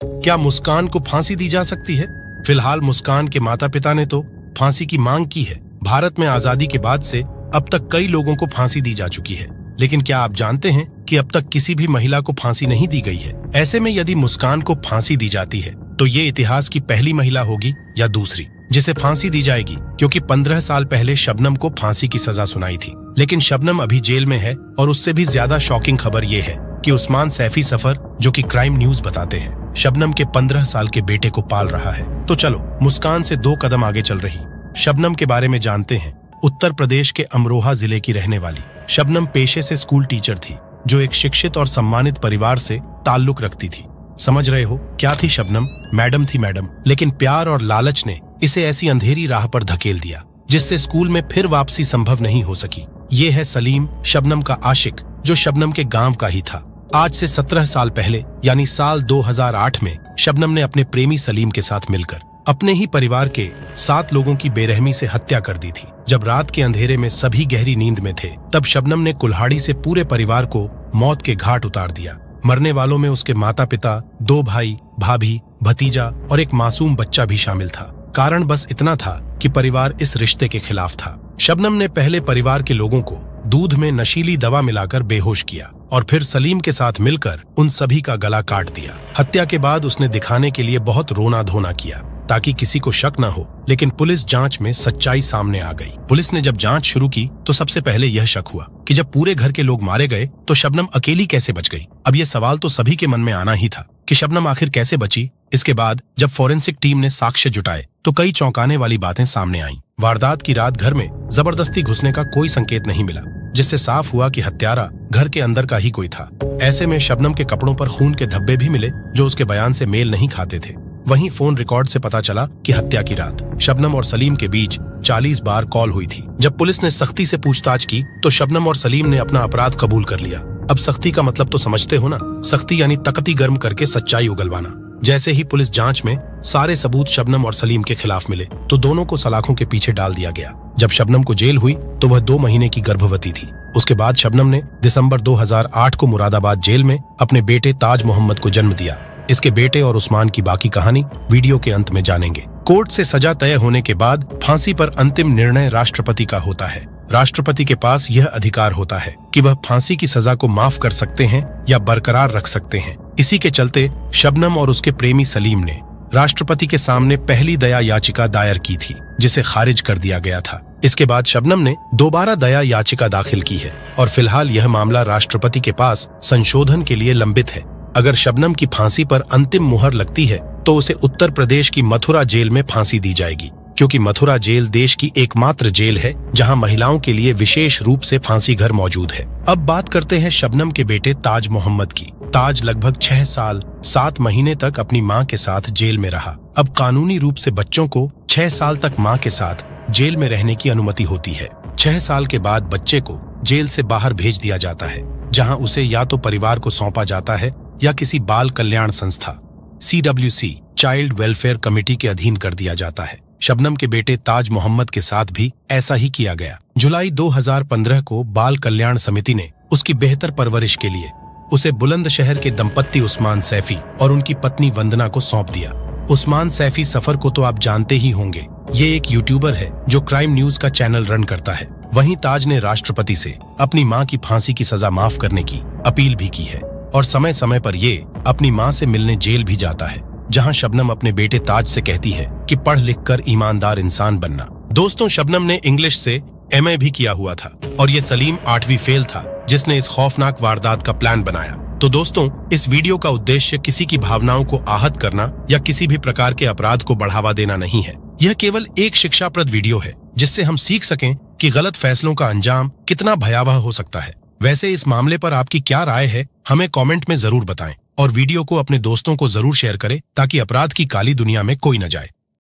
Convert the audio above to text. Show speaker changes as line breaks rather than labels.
क्या मुस्कान को फांसी दी जा सकती है? फिलहाल मुस्कान के माता पिता ने तो फांसी की मांग की है। भारत में आजादी के बाद से अब तक कई लोगों को फांसी दी जा चुकी है, लेकिन क्या आप जानते हैं कि अब तक किसी भी महिला को फांसी नहीं दी गई है। ऐसे में यदि मुस्कान को फांसी दी जाती है तो ये इतिहास की पहली महिला होगी या दूसरी जिसे फांसी दी जाएगी, क्योंकि 15 साल पहले शबनम को फांसी की सजा सुनाई थी। लेकिन शबनम अभी जेल में है और उससे भी ज्यादा शॉकिंग खबर ये है कि उस्मान सैफी सफर, जो कि क्राइम न्यूज बताते हैं, शबनम के 15 साल के बेटे को पाल रहा है। तो चलो मुस्कान से 2 कदम आगे चल रही शबनम के बारे में जानते हैं। उत्तर प्रदेश के अमरोहा जिले की रहने वाली शबनम पेशे से स्कूल टीचर थी, जो एक शिक्षित और सम्मानित परिवार से ताल्लुक रखती थी। समझ रहे हो क्या थी शबनम? मैडम थी मैडम। लेकिन प्यार और लालच ने इसे ऐसी अंधेरी राह पर धकेल दिया जिससे स्कूल में फिर वापसी संभव नहीं हो सकी। ये है सलीम, शबनम का आशिक, जो शबनम के गांव का ही था। आज से 17 साल पहले यानी साल 2008 में शबनम ने अपने प्रेमी सलीम के साथ मिलकर अपने ही परिवार के 7 लोगों की बेरहमी से हत्या कर दी थी। जब रात के अंधेरे में सभी गहरी नींद में थे, तब शबनम ने कुल्हाड़ी से पूरे परिवार को मौत के घाट उतार दिया। मरने वालों में उसके माता पिता, 2 भाई, भाभी, भतीजा और एक मासूम बच्चा भी शामिल था। कारण बस इतना था कि परिवार इस रिश्ते के खिलाफ था। शबनम ने पहले परिवार के लोगों को दूध में नशीली दवा मिलाकर बेहोश किया और फिर सलीम के साथ मिलकर उन सभी का गला काट दिया। हत्या के बाद उसने दिखाने के लिए बहुत रोना धोना किया ताकि किसी को शक न हो, लेकिन पुलिस जांच में सच्चाई सामने आ गई। पुलिस ने जब जांच शुरू की तो सबसे पहले यह शक हुआ कि जब पूरे घर के लोग मारे गए तो शबनम अकेली कैसे बच गई। अब यह सवाल तो सभी के मन में आना ही था कि शबनम आखिर कैसे बची। इसके बाद जब फोरेंसिक टीम ने साक्ष्य जुटाए तो कई चौंकाने वाली बातें सामने आईं। वारदात की रात घर में जबरदस्ती घुसने का कोई संकेत नहीं मिला, जिससे साफ हुआ कि हत्यारा घर के अंदर का ही कोई था। ऐसे में शबनम के कपड़ों पर खून के धब्बे भी मिले, जो उसके बयान से मेल नहीं खाते थे। वहीं फोन रिकॉर्ड से पता चला कि हत्या की रात शबनम और सलीम के बीच 40 बार कॉल हुई थी। जब पुलिस ने सख्ती से पूछताछ की तो शबनम और सलीम ने अपना अपराध कबूल कर लिया। अब सख्ती का मतलब तो समझते हो ना? सख्ती यानी तख्ती गर्म करके सच्चाई उगलवाना। जैसे ही पुलिस जांच में सारे सबूत शबनम और सलीम के खिलाफ मिले तो दोनों को सलाखों के पीछे डाल दिया गया। जब शबनम को जेल हुई तो वह 2 महीने की गर्भवती थी। उसके बाद शबनम ने दिसंबर 2008 को मुरादाबाद जेल में अपने बेटे ताज मोहम्मद को जन्म दिया। इसके बेटे और उस्मान की बाकी कहानी वीडियो के अंत में जानेंगे। कोर्ट से सजा तय होने के बाद फांसी पर अंतिम निर्णय राष्ट्रपति का होता है। राष्ट्रपति के पास यह अधिकार होता है कि वह फांसी की सजा को माफ कर सकते हैं या बरकरार रख सकते हैं। इसी के चलते शबनम और उसके प्रेमी सलीम ने राष्ट्रपति के सामने पहली दया याचिका दायर की थी, जिसे खारिज कर दिया गया था। इसके बाद शबनम ने दोबारा दया याचिका दाखिल की है और फिलहाल यह मामला राष्ट्रपति के पास संशोधन के लिए लंबित है। अगर शबनम की फांसी पर अंतिम मुहर लगती है तो उसे उत्तर प्रदेश की मथुरा जेल में फांसी दी जाएगी, क्योंकि मथुरा जेल देश की एकमात्र जेल है जहां महिलाओं के लिए विशेष रूप से फांसी घर मौजूद है। अब बात करते हैं शबनम के बेटे ताज मोहम्मद की। ताज लगभग 6 साल 7 महीने तक अपनी मां के साथ जेल में रहा। अब कानूनी रूप से बच्चों को 6 साल तक मां के साथ जेल में रहने की अनुमति होती है। 6 साल के बाद बच्चे को जेल से बाहर भेज दिया जाता है, जहां उसे या तो परिवार को सौंपा जाता है या किसी बाल कल्याण संस्था CWC चाइल्ड वेलफेयर कमेटी के अधीन कर दिया जाता है। शबनम के बेटे ताज मोहम्मद के साथ भी ऐसा ही किया गया। जुलाई 2015 को बाल कल्याण समिति ने उसकी बेहतर परवरिश के लिए उसे बुलंदशहर के दंपत्ति उस्मान सैफी और उनकी पत्नी वंदना को सौंप दिया। उस्मान सैफी सफर को तो आप जानते ही होंगे। ये एक यूट्यूबर है जो क्राइम न्यूज का चैनल रन करता है। वहीं ताज ने राष्ट्रपति से अपनी मां की फांसी की सजा माफ करने की अपील भी की है और समय समय पर ये अपनी मां से मिलने जेल भी जाता है, जहां शबनम अपने बेटे ताज से कहती है कि पढ़ लिख कर ईमानदार इंसान बनना। दोस्तों, शबनम ने इंग्लिश से MA भी किया हुआ था और ये सलीम 8वीं फेल था जिसने इस खौफनाक वारदात का प्लान बनाया। तो दोस्तों, इस वीडियो का उद्देश्य किसी की भावनाओं को आहत करना या किसी भी प्रकार के अपराध को बढ़ावा देना नहीं है। यह केवल एक शिक्षाप्रद वीडियो है जिससे हम सीख सकें कि गलत फैसलों का अंजाम कितना भयावह हो सकता है। वैसे इस मामले पर आपकी क्या राय है, हमें कमेंट में जरूर बताएं और वीडियो को अपने दोस्तों को जरूर शेयर करें ताकि अपराध की काली दुनिया में कोई न जाए।